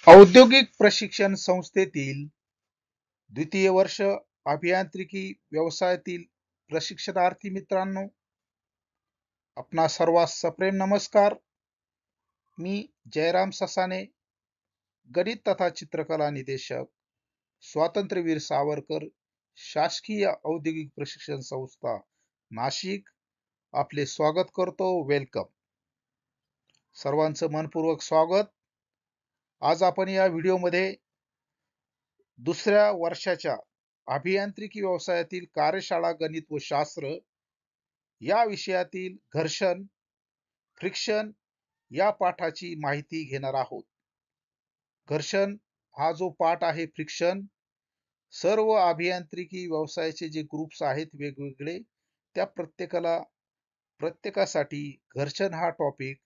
औद्योगिक प्रशिक्षण संस्थेतील द्वितीय वर्ष अभियांत्रिकी व्यवसायातील प्रशिक्षणार्थी मित्रांनो, आपणा सर्वांस सप्रेम नमस्कार. मी जयराम ससाने, गणित तथा चित्रकला निदेशक, स्वातंत्र्यवीर सावरकर शासकीय औद्योगिक प्रशिक्षण संस्था नाशिक आपले स्वागत करतो. वेलकम. सर्वांचं मनपूर्वक स्वागत. आज आपण या व्हिडिओमध्ये दुसऱ्या वर्षाच्या अभियांत्रिकी व्यवसायातील कार्यशाळा गणित व शास्त्र या विषयातील घर्षण, फ्रिक्शन या पाठाची माहिती घेणार आहोत. घर्षण हा जो पाठ आहे, फ्रिक्शन, सर्व अभियांत्रिकी व्यवसायाचे जे ग्रुप्स आहेत वेगवेगळे, त्या प्रत्येकासाठी घर्षण हा टॉपिक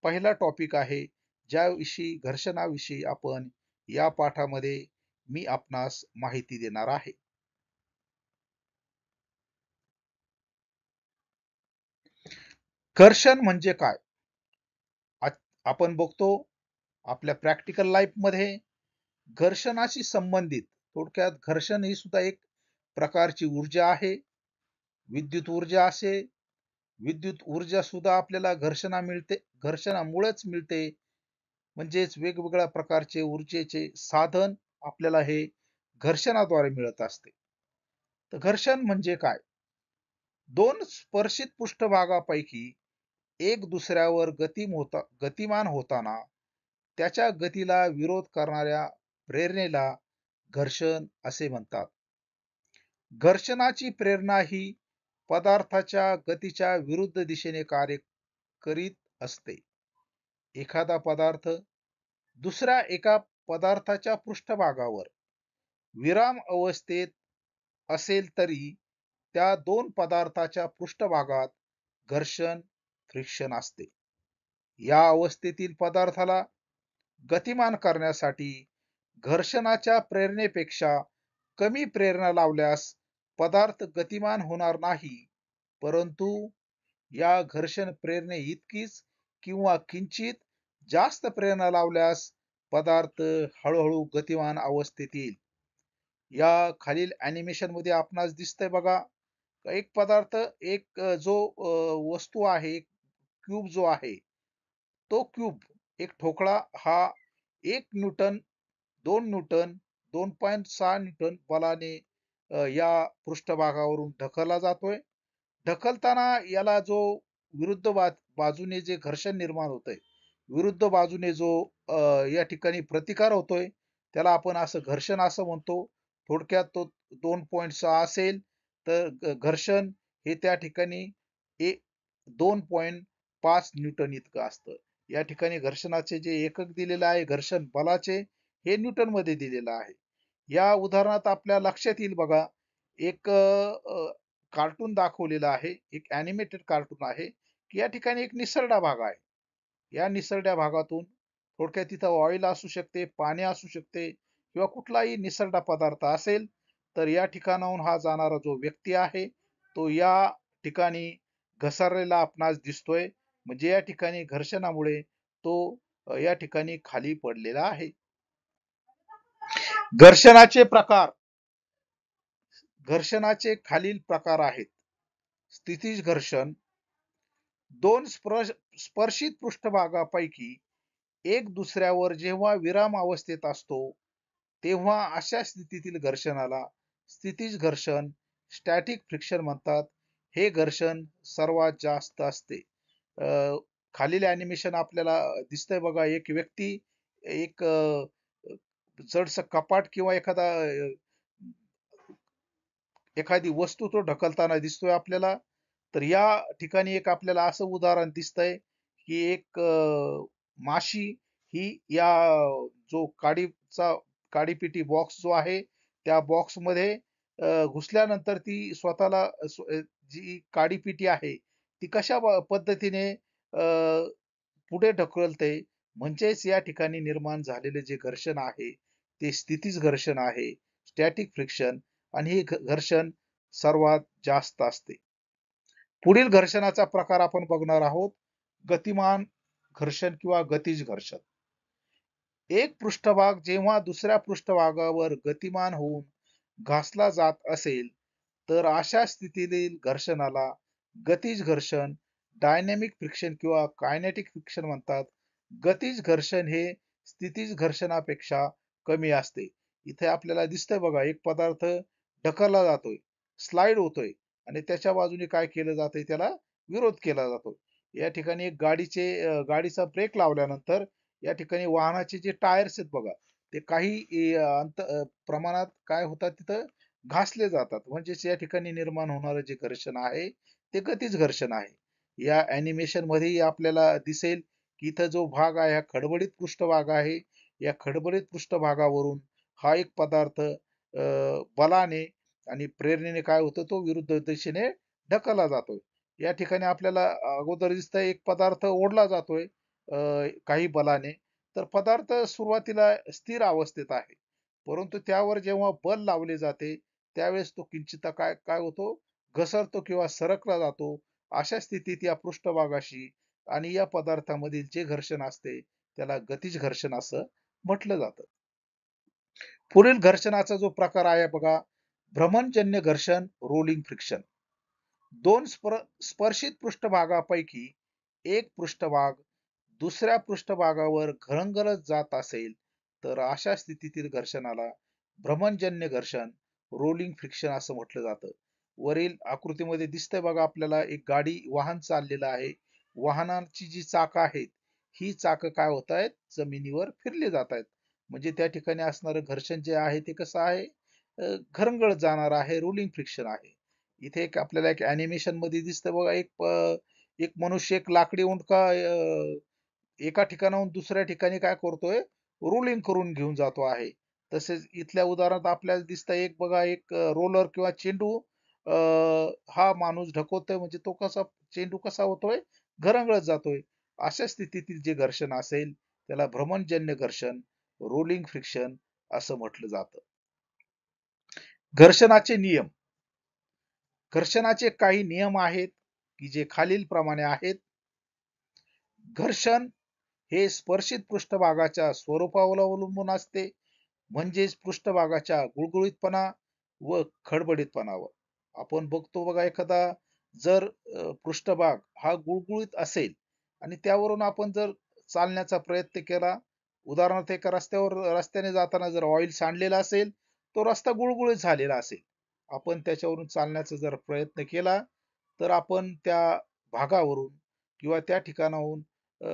पहिला टॉपिक आहे, ज्याविषयी घर्षणाविषयी आपण या पाठामध्ये मी आपणास माहिती देणार आहे. घर्षण म्हणजे काय? आपण बघतो आपल्या प्रॅक्टिकल लाईफ मध्ये घर्षणाशी संबंधित, थोडक्यात घर्षण ही सुद्धा एक प्रकारची ऊर्जा आहे. विद्युत ऊर्जा असे, विद्युत ऊर्जा सुद्धा आपल्याला घर्षणामुळेच मिळते. म्हणजेच वेगवेगळ्या प्रकारचे ऊर्जेचे साधन आपल्याला हे घर्षणाद्वारे मिळत असते. तर घर्षण म्हणजे काय? दोन स्पर्शित पृष्ठभागापैकी एक दुसऱ्यावर गतिमान होताना त्याच्या गतीला विरोध करणाऱ्या प्रेरणेला घर्षण असे म्हणतात. घर्षणाची प्रेरणा ही पदार्थाच्या गतीच्या विरुद्ध दिशेने कार्य करीत असते. एखादा पदार्थ दुसऱ्या एका पदार्थाच्या पृष्ठभागावर विराम अवस्थेत असेल तरी त्या दोन पदार्थाच्या पृष्ठभागात घर्षण, फ्रिक्शन असते. या अवस्थेतील पदार्थाला गतिमान करण्यासाठी घर्षणाच्या प्रेरणेपेक्षा कमी प्रेरणा लावल्यास पदार्थ गतिमान होणार नाही, परंतु या घर्षण प्रेरणे इतकीच किंवा किंचित जास्त प्रेरणा लावल्यास पदार्थ हळूहळू गतिमान अवस्थेत येईल. या खालील ॲनिमेशन मध्ये आपणास दिसतंय बघा, एक पदार्थ, एक जो वस्तू आहे, क्यूब जो आहे, तो क्यूब, एक ठोकळा हा 1 न्यूटन, 2 न्यूटन, 2.6 न्यूटन बलाने या पृष्ठभागावरून ढकलला जातोय. ढकलताना याला जो विरुद्ध बाजूने जे घर्षण निर्माण होतंय, विरुद्ध बाजूने जो या ठिकाणी प्रतिकार होतोय, त्याला आपण असं घर्षण असं म्हणतो. थोडक्यात तो 2.6 असेल तर घर्षण हे त्या ठिकाणी 2.5 न्यूटन इतकं असतं. या ठिकाणी घर्षणाचे जे एकक दिलेलं आहे, घर्षण बलाचे, हे न्यूटन मध्ये दिलेलं आहे. या उदाहरणात आपल्या लक्षात येईल बघा, एक कार्टून दाखवलेला आहे, एक ॲनिमेटेड कार्टून आहे, की या ठिकाणी एक निसरडा भाग आहे. या निसरड्या भागातून थोडक्यात तिथं ऑइल असू शकते, पाणी असू शकते, किंवा कुठलाही निसरडा पदार्थ असेल, तर या ठिकाणाहून हा जाणारा जो व्यक्ती आहे, तो या ठिकाणी घसरलेला आपणास दिसतोय. म्हणजे या ठिकाणी घर्षणामुळे तो या ठिकाणी खाली पडलेला आहे. घर्षणाचे खालील प्रकार आहेत. स्थितीज घर्षण, दोन स्पर्शित पृष्ठभागापैकी एक दुसऱ्यावर जेव्हा विराम अवस्थेत असतो, तेव्हा अशा स्थितीतील घर्षणाला स्थितीज घर्षण, स्टॅटिक फ्रिक्शन म्हणतात. हे घर्षण सर्वात जास्त असते. खालील ॲनिमेशन आपल्याला दिसतंय बघा, एक व्यक्ती एक जडसं कपाट किंवा एखादी वस्तू तो ढकलताना दिसतोय आपल्याला. तर या ठिकाणी एक आपल्याला असं उदाहरण दिसतंय, की एक माशी ही या जो काडीपेटी बॉक्स जो आहे, त्या बॉक्स मध्ये घुसल्यानंतर ती स्वतःला जी काडीपेटी आहे ती कशा पद्धतीने पुढे ढकलते. म्हणजेच या ठिकाणी निर्माण झालेले जे घर्षण आहे ते स्थितीज घर्षण आहे, स्टॅटिक फ्रिक्शन, आणि हे घर्षण सर्वात जास्त असते. पुढील घर्षणाचा प्रकार आपण बघणार आहोत, गतिमान घर्षण किंवा गतिज घर्षण. एक पृष्ठभाग जेव्हा दुसऱ्या पृष्ठभागावर गतिमान होऊन घासला जात असेल, तर अशा स्थितीतील घर्षणाला गतीज घर्षण, डायनॅमिक फ्रिक्शन किंवा कायनेटिक फ्रिक्शन म्हणतात. गतीज घर्षण हे स्थितीज घर्षणापेक्षा कमी असते. इथे आपल्याला दिसतंय बघा, एक पदार्थ ढकलला जातोय, स्लाइड होतोय आणि त्याच्या बाजूने काय केलं जातंय, त्याला विरोध केला जातो. या ठिकाणी एक गाडीचा ब्रेक लावल्यानंतर या ठिकाणी वाहनाचे जे टायर्स आहेत बघा, ते काही प्रमाणात काय होतात तिथं घासले जातात. म्हणजेच या ठिकाणी निर्माण होणारं जे घर्षण आहे, ते गतीज घर्षण आहे. या ॲनिमेशन मध्येही आपल्याला दिसेल, की इथं जो भाग आहे हा खडबडीत पृष्ठभाग आहे. या खडबडीत पृष्ठभागावरून हा एक पदार्थ बलाने आणि प्रेरणेने काय होतं, तो विरुद्ध दिशेने ढकलला जातोय. या ठिकाणी आपल्याला अगोदर दिसतंय एक पदार्थ ओढला जातोय काही बलाने. तर पदार्थ सुरुवातीला स्थिर अवस्थेत आहे. परंतु त्यावर जेव्हा बल लावले जाते, त्यावेळेस तो किंचित काय काय होतो, घसरतो किंवा सरकला जातो. अशा स्थितीत या पृष्ठभागाशी आणि या पदार्थामधील जे घर्षण असते, त्याला गतीज घर्षण असं म्हटलं जातं. पुढील घर्षणाचा जो प्रकार आहे बघा, भ्रमणजन्य घर्षण, रोलिंग फ्रिक्शन. दोन स्पर्शित पृष्ठभागापैकी एक पृष्ठभाग दुसऱ्या पृष्ठभागावर घरंगळत जात असेल, तर अशा स्थितीतील घर्षणाला भ्रमणजन्य घर्षण, रोलिंग फ्रिक्शन असं म्हटलं जातं. वरील आकृतीमध्ये दिसतंय बघा आपल्याला, एक वाहन चाललेलं आहे. वाहनाची जी चाकं आहेत, ही चाकं काय होत आहेत, जमिनीवर फिरली जात आहेत. म्हणजे त्या ठिकाणी असणारं घर्षण जे आहे ते कसं आहे, घरंगळत जाणार आहे, रोलिंग फ्रिक्शन आहे. इथे एक आपल्याला एक ॲनिमेशन मध्ये दिसतं बघा, एक मनुष्य एक लाकडी उंडका एका ठिकाणाहून दुसऱ्या ठिकाणी काय करतोय, रोलिंग करून घेऊन जातो आहे. तसेच इथल्या उदाहरणात आपल्याला दिसतं एक बघा, एक रोलर किंवा चेंडू अ, हा माणूस ढकलतोय, म्हणजे तो कसा चेंडू कसा होतोय, घरंगळत जातोय. अशा स्थितीतील जे घर्षण असेल, त्याला भ्रमणजन्य घर्षण, रोलिंग फ्रिक्शन असं म्हटलं जातं. घर्षणाचे नियम. घर्षणाचे काही नियम आहेत, की जे खालीलप्रमाणे आहेत. घर्षण हे स्पर्शित पृष्ठभागाच्या स्वरूपावर अवलंबून असते, म्हणजेच पृष्ठभागाच्या गुळगुळीतपणा व खडबडीतपणावर. आपण बघतो बघा, एखादा जर पृष्ठभाग हा गुळगुळीत असेल आणि त्यावरून आपण जर चालण्याचा प्रयत्न केला, उदाहरणार्थ एका रस्त्याने जाताना जर ऑइल सांडलेला असेल, तो रस्ता गुळगुळीत झालेला असेल. आपण त्याच्यावरून चालण्याचा जर प्रयत्न केला, तर आपण त्या भागावरून किंवा त्या ठिकाणाहून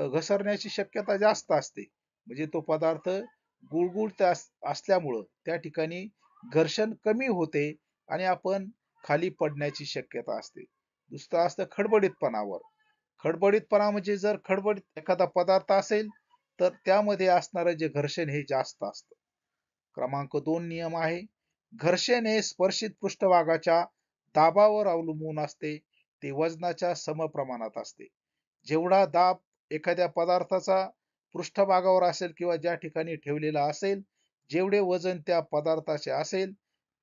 घसरण्याची शक्यता जास्त असते. म्हणजे तो पदार्थ गुळगुळीत असल्यामुळं त्या ठिकाणी घर्षण कमी होते आणि आपण खाली पडण्याची शक्यता असते. दुसरं असतं खडबडीतपणावर. खडबडीतपणा म्हणजे जर खडबडीत एखादा पदार्थ असेल, तर त्यामध्ये असणारं जे घर्षण हे जास्त असतं. क्रमांक 2 नियम आहे. घर्षण हे स्पर्शित पृष्ठभागाच्या दाबावर अवलंबून असते. ते वजनाच्या समप्रमाणात असते. जेवढा दाब एखाद्या पदार्थाचा पृष्ठभागावर असेल किंवा ज्या ठिकाणी ठेवलेला असेल, जेवढे वजन त्या पदार्थाचे असेल,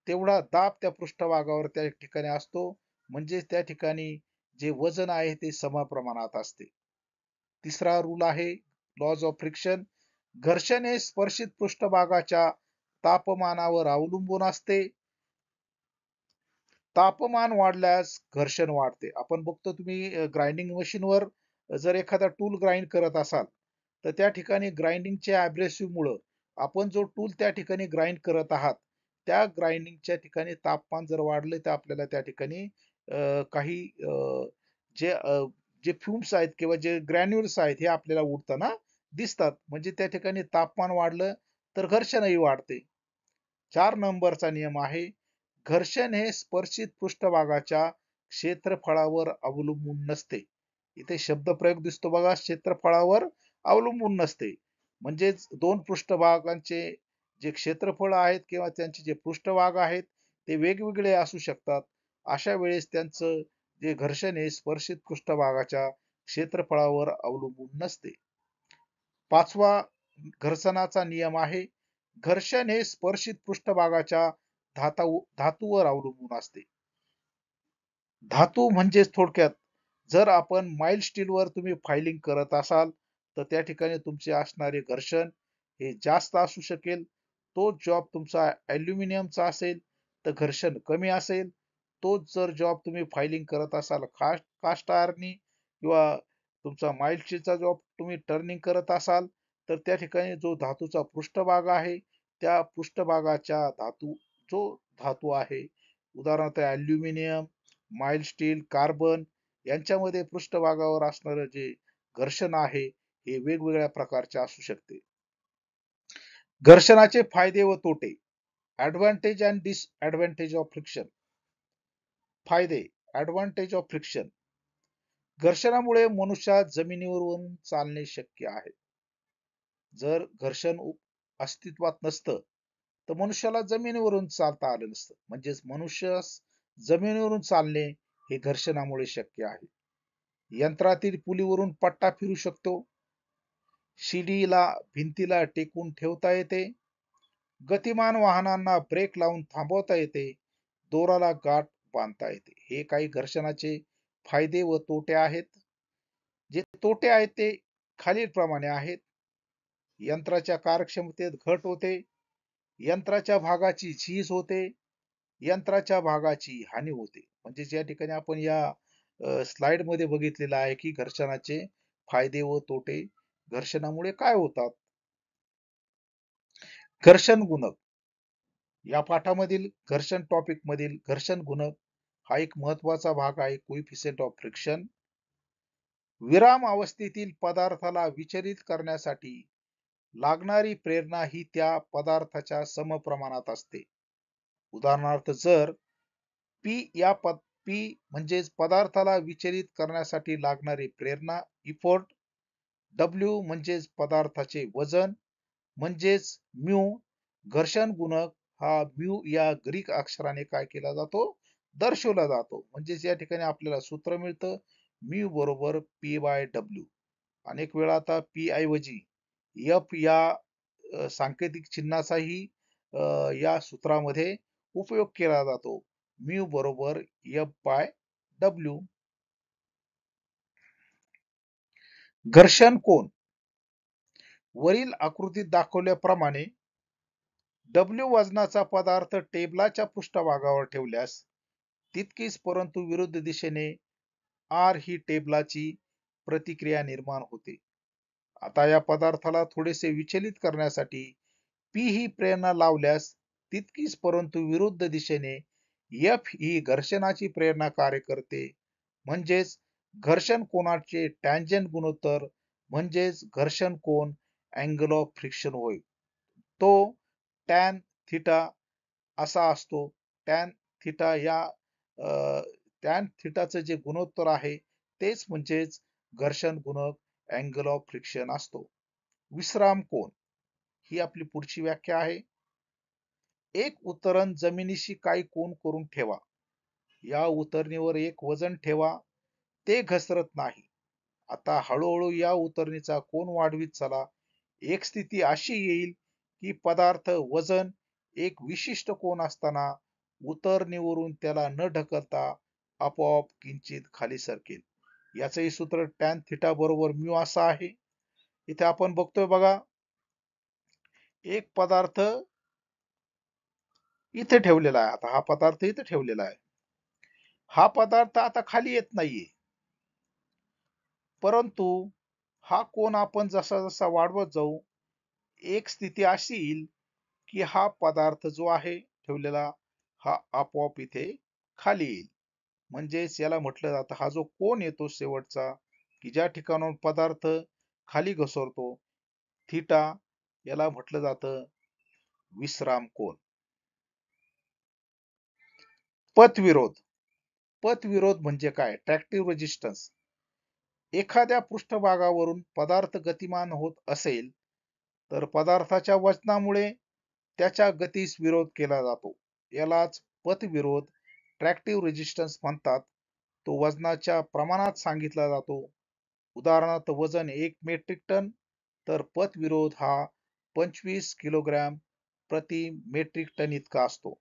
तेवढा दाब त्या पृष्ठभागावर त्या ठिकाणी असतो. म्हणजे त्या ठिकाणी जे वजन आहे ते समप्रमाणात असते. तिसरा रूल आहे लॉज ऑफ फ्रिक्शन. घर्षण हे स्पर्शित पृष्ठभागाच्या तापमानावर अवलंबून असते. तापमान वाढल्यास घर्षण वाढते. आपण बघतो, तुम्ही ग्राइंडिंग मशीनवर जर एखादा टूल ग्राइंड करत असाल, तर त्या ठिकाणी ग्राइंडिंगच्या अब्रेसिव्हमुळं आपण जो टूल त्या ठिकाणी ग्राइंड करत आहात, त्या ग्राइंडिंगच्या ठिकाणी तापमान जर वाढलं, तर आपल्याला त्या ठिकाणी काही जे जे फ्युम्स आहेत किंवा जे ग्रॅन्युल्स आहेत, हे आपल्याला उडताना दिसतात. म्हणजे त्या ठिकाणी तापमान वाढलं तर घर्षणही वाढते. 4 नंबरचा नियम आहे. घर्षण हे स्पर्शित पृष्ठभागाच्या क्षेत्रफळावर अवलंबून नसते. इथे शब्दप्रयोग दिसतो बघा, क्षेत्रफळावर अवलंबून नसते. म्हणजेच दोन पृष्ठभागांचे जे क्षेत्रफळ आहेत किंवा त्यांचे जे पृष्ठभाग आहेत, ते वेगवेगळे असू शकतात. अशा वेळेस त्यांचं जे घर्षण आहे स्पर्शित पृष्ठभागाच्या क्षेत्रफळावर अवलंबून नसते. 5वा घर्षणाचा नियम आहे. घर्षण हे स्पर्शित पृष्ठभागाच्या धातूवर अवलंबून असते. धातू म्हणजेच थोडक्यात, जर आपण माइल्ड स्टीलवर तुम्ही फायलिंग करत असाल, तर त्या ठिकाणी तुमचे असणारे घर्षण हे जास्त असू शकेल. तोच जॉब तुमचा ॲल्युमिनियमचा असेल तर घर्षण कमी असेल. तोच जर जॉब तुम्ही फायलिंग करत असाल कास्ट आयर्ननी किंवा तुमचा माइल्ड स्टीलचा जॉब तुम्ही टर्निंग करत असाल तर त्या ठिकाणी जो धातूचा पृष्ठभाग आहे त्या पृष्ठभागाच्या जो धातू आहे उदाहरणार्थ ॲल्युमिनियम, माइल्ड स्टील, कार्बन यांच्यामध्ये पृष्ठभागावर असणारं जे घर्षण आहे हे वेगवेगळ्या प्रकारचे असू शकते. घर्षणाचे फायदे व तोटे. Advantage and disadvantage of friction. फायदे. Advantage of friction. घर्षणामुळे मनुष्यात जमिनीवरून चालणे शक्य आहे. जर घर्षण अस्तित्वात नसतं तर मनुष्याला जमिनीवरून चालता आलं नसतं. म्हणजेच मनुष्यास जमिनीवरून चालणे हे घर्षणामुळे शक्य आहे. यंत्रातील पुलीवरून पट्टा फिरू शकतो. शिडीला भिंतीला टेकून ठेवता येते. गतिमान वाहनांना ब्रेक लावून थांबवता येते. दोराला गाठ बांधता येते. हे काही घर्षणाचे फायदे व तोटे आहेत. जे तोटे आहेत ते खालीलप्रमाणे आहेत. यंत्राच्या कार्यक्षमतेत घट होते. यंत्राच्या भागाची झीज होते. यंत्राच्या भागाची हानी होते. म्हणजे या ठिकाणी आपण या स्लाइड मध्ये बघितलेलं आहे की घर्षणाचे फायदे व तोटे. घर्षणामुळे काय होतात. घर्षण गुणक. या पाठामधील घर्षण टॉपिक मधील घर्षण गुणक हा एक महत्वाचा भाग आहे. Coefficient of friction. विराम अवस्थेतील पदार्थाला विचलित करण्यासाठी लागणारी प्रेरणा ही त्या पदार्थाच्या समप्रमाणात असते. उदाहरणार्थ जर पी म्हणजेच पदार्थाला विचलित करण्यासाठी लागणारी प्रेरणा इफोर्ट, डब्ल्यू म्हणजेच पदार्थाचे वजन म्हणजेच म्यू, घर्षण गुणक हा म्यू या ग्रीक अक्षराने काय केला जातो दर्शवला जातो. म्हणजेच या ठिकाणी आपल्याला सूत्र मिळतं म्यू बरोबर पी बाय डब्ल्यू. अनेक वेळा आता पी ऐवजी एफ या सांकेतिक चिन्हाचाही या सूत्रामध्ये उपयोग केला जातो. म्यू बरोबर एफ बाय डब्ल्यू. घर्षण कोन. वरील आकृतीत दाखवल्याप्रमाणे डब्ल्यू वजनाचा पदार्थ टेबलाच्या पृष्ठभागावर ठेवल्यास तितकीच परंतु विरुद्ध दिशेने आर ही टेबलाची प्रतिक्रिया निर्माण होते. आता या पदार्थाला थोडेसे विचलित करण्यासाठी पी ही प्रेरणा लावल्यास तितकीच परंतु विरुद्ध दिशेने एफ ही घर्षणाची प्रेरणा कार्य करते. म्हणजेच घर्षण कोनाचे टँजंट गुणोत्तर म्हणजेच घर्षण कोन अँगल ऑफ फ्रिक्शन होय. तो टॅन थिटा असा असतो. टॅन थिटा या टॅन थिटाचं जे गुणोत्तर आहे तेच म्हणजेच घर्षण गुणक अँगल ऑफ फ्रिक्शन असतो. विश्राम कोन ही आपली पुढची व्याख्या आहे. एक उतरण जमिनीशी काही कोन करून ठेवा. या उतरणीवर एक वजन ठेवा. ते घसरत नाही. आता हळूहळू या उतरणीचा कोन वाढवीत चला. एक स्थिती अशी येईल की पदार्थ वजन एक विशिष्ट कोन असताना उतरणीवरून त्याला न ढकलता आपोआप किंचित खाली सरकेल. याचंही सूत्र टॅन थिटा बरोबर म्यू असं आहे. इथे आपण बघतोय बघा एक पदार्थ इथे ठेवलेला आहे. आता हा पदार्थ इथे ठेवलेला आहे. हा पदार्थ आता खाली येत नाहीये. परंतु हा कोन आपण जसा जसा वाढवत जाऊ एक स्थिती अशी येईल की हा पदार्थ जो आहे ठेवलेला हा आपोआप इथे खाली येईल. म्हणजेच याला म्हटलं जातं हा जो कोन येतो शेवटचा की ज्या ठिकाणाहून पदार्थ खाली घसरतो थिटा याला म्हटलं जातं विश्राम कोन. पथविरोध. पथविरोध म्हणजे काय. ट्रॅक्टिव्ह रेजिस्टन्स. एखाद्या पृष्ठभागावरून पदार्थ गतिमान होत असेल तर पदार्थाच्या वजनामुळे त्याच्या गतीस विरोध केला जातो. यालाच पथविरोध ट्रॅक्टिव्ह रेजिस्टन्स म्हणतात. तो वजनाच्या प्रमाणात सांगितला जातो. उदाहरणार्थ वजन 1 मेट्रिक टन तर पथविरोध हा 25 किलोग्रॅम प्रति मेट्रिक टन इतका असतो.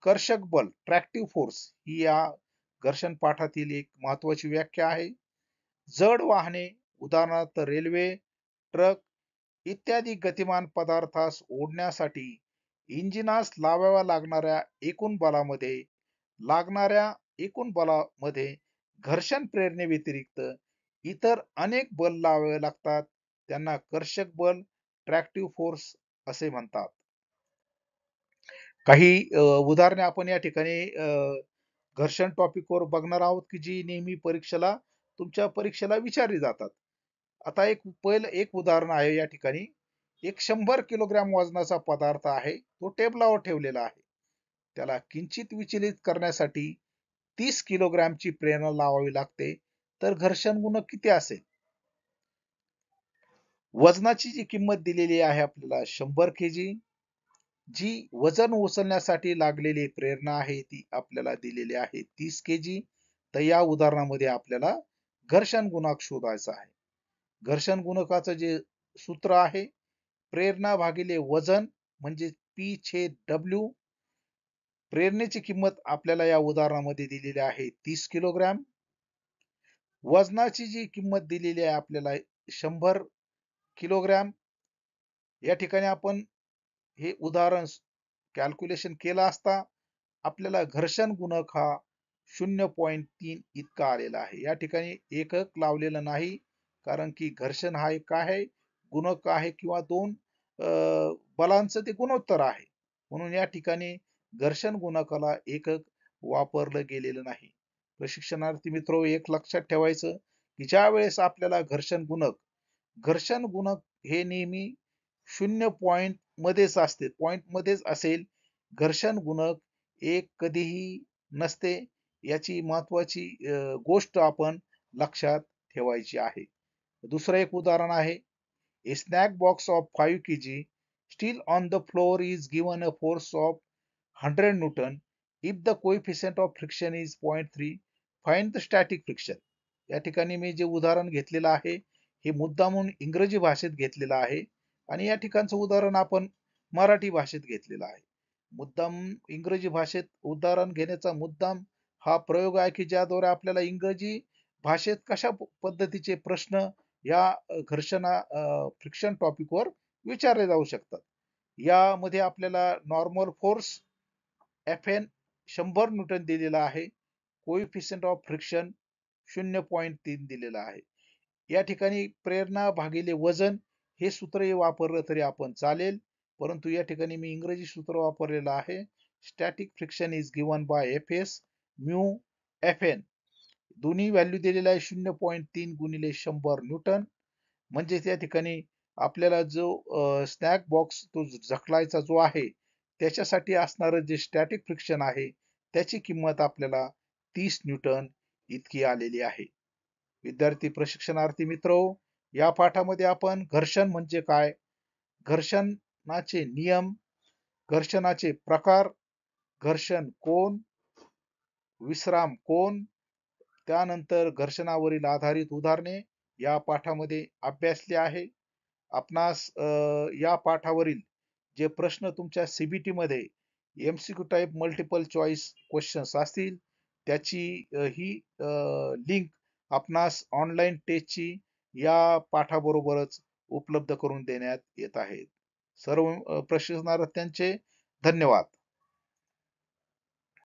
कर्षक बल ट्रॅक्टिव्ह फोर्स ही या घर्षण पाठातील एक महत्वाची व्याख्या आहे. जड वाहने उदाहरणार्थ रेल्वे, ट्रक इत्यादी गतिमान पदार्थास ओढण्यासाठी इंजिनास लावाव्या लागणाऱ्या एकूण बलामध्ये घर्षण प्रेरणेव्यतिरिक्त इतर अनेक बल लावावे लागतात. त्यांना कर्षक बल, ट्रॅक्टिव्ह फोर्स असे म्हणतात. काही उदाहरणे आपण या ठिकाणी घर्षण टॉपिकवर बघणार आहोत, की जी नेहमी तुमच्या परीक्षेला विचारली जातात. आता पहिलं एक उदाहरण आहे या ठिकाणी. एक 100 किलोग्रॅम वजनाचा पदार्थ आहे. तो टेबलावर ठेवलेला आहे. त्याला किंचित विचलित करण्यासाठी 30 किलोग्रॅमची प्रेरणा लावावी लागते. तर घर्षण गुणक किती असेल? वजनाची जी किंमत दिलेली आहे आपल्याला 100 केजी, जी वजन उचलण्यासाठी लागलेली प्रेरणा आहे ती आपल्याला दिलेली आहे 30 केजी. तर या उदाहरणामध्ये आपल्याला घर्षण गुणक शोधायचा आहे. घर्षण गुणकाचं जे सूत्र आहे, प्रेरणा भागिले वजन म्हणजे P/W. प्रेरणेची किंमत आपल्याला या उदाहरणामध्ये दिलेली आहे 30 किलोग्रॅम. वजनाची जी किंमत दिलेली आहे आपल्याला 100 किलोग्रॅम. या ठिकाणी आपण हे उदाहरण कॅल्क्युलेशन केलं असता आपल्याला घर्षण गुणक हा 0.3 इतका आलेला आहे. या ठिकाणी एकक लावलेलं नाही, कारण की घर्षण हा एक आहे, गुणक आहे किंवा दोन बलांचं ते गुणोत्तर आहे. म्हणून या ठिकाणी घर्षण गुणकाला एकक वापरलं गेलेलं नाही. प्रशिक्षणार्थी मित्र, एक लक्षात ठेवायचं की ज्या वेळेस आपल्याला घर्षण गुणक हे नेहमी 0 पॉइंट मध्येच असते, पॉइंट मध्येच असेल. घर्षण गुणक एक कधीही नसते. याची महत्वाची गोष्ट आपण लक्षात ठेवायची आहे. दुसरं एक उदाहरण आहे. A snack box of 5 kg still on the floor is given a force of 100 Newton. If the coefficient of friction is 0.3, find the static friction. या ठिकाणी मी जे उदाहरण घेतलेलं आहे, हे मुद्दामून इंग्रजी भाषेत घेतलेलं आहे आणि या ठिकाणचं उदाहरण आपण मराठी भाषेत घेतलेलं आहे. मुद्दाम इंग्रजी भाषेत उदाहरण घेण्याचा मुद्दाम हा प्रयोग आहे, की ज्याद्वारे आपल्याला इंग्रजी भाषेत कशा पद्धतीचे प्रश्न या फ्रिक्शन टॉपिकवर विचारले जाऊ शकतात. यामध्ये आपल्याला नॉर्मल फोर्स Fn 100 न्यूटन दिलेला आहे. कोइफिशियंट ऑफ फ्रिक्शन 0.3 दिलेला आहे. या ठिकाणी प्रेरणा भागिले वजन हे सूत्रही वापरलं तरी आपण चालेल, परंतु या ठिकाणी मी इंग्रजी सूत्र वापरलेलं आहे. Static friction is given by Fs mu Fn. दोन्ही व्हॅल्यू दिलेल्या आहे 0.3 गुणिले 100 न्यूटन. म्हणजे त्या ठिकाणी आपल्याला जो स्नॅक बॉक्स तो झकलायचा जो आहे, त्याच्यासाठी असणारं जे स्टॅटिक फ्रिक्शन आहे, त्याची किंमत आपल्याला 30 न्यूटन इतकी आलेली आहे. विद्यार्थी प्रशिक्षणार्थी मित्र, या पाठामध्ये आपण घर्षण म्हणजे काय, घर्षणाचे नियम, घर्षणाचे प्रकार, घर्षण कोन, विश्राम कोन, त्यानंतर घर्षणावरील आधारित उदाहरणे या पाठामध्ये अभ्यासले आहे. आपणास या पाठावरील जे प्रश्न तुमच्या सीबीटी मध्ये MCQ type multiple choice questions असतील, त्याची ही लिंक आपणास ऑनलाईन टेस्टची या पाठाबरोबरच उपलब्ध करून देण्यात येत आहे. सर्व प्रशिक्षणार्थ्यांचे धन्यवाद.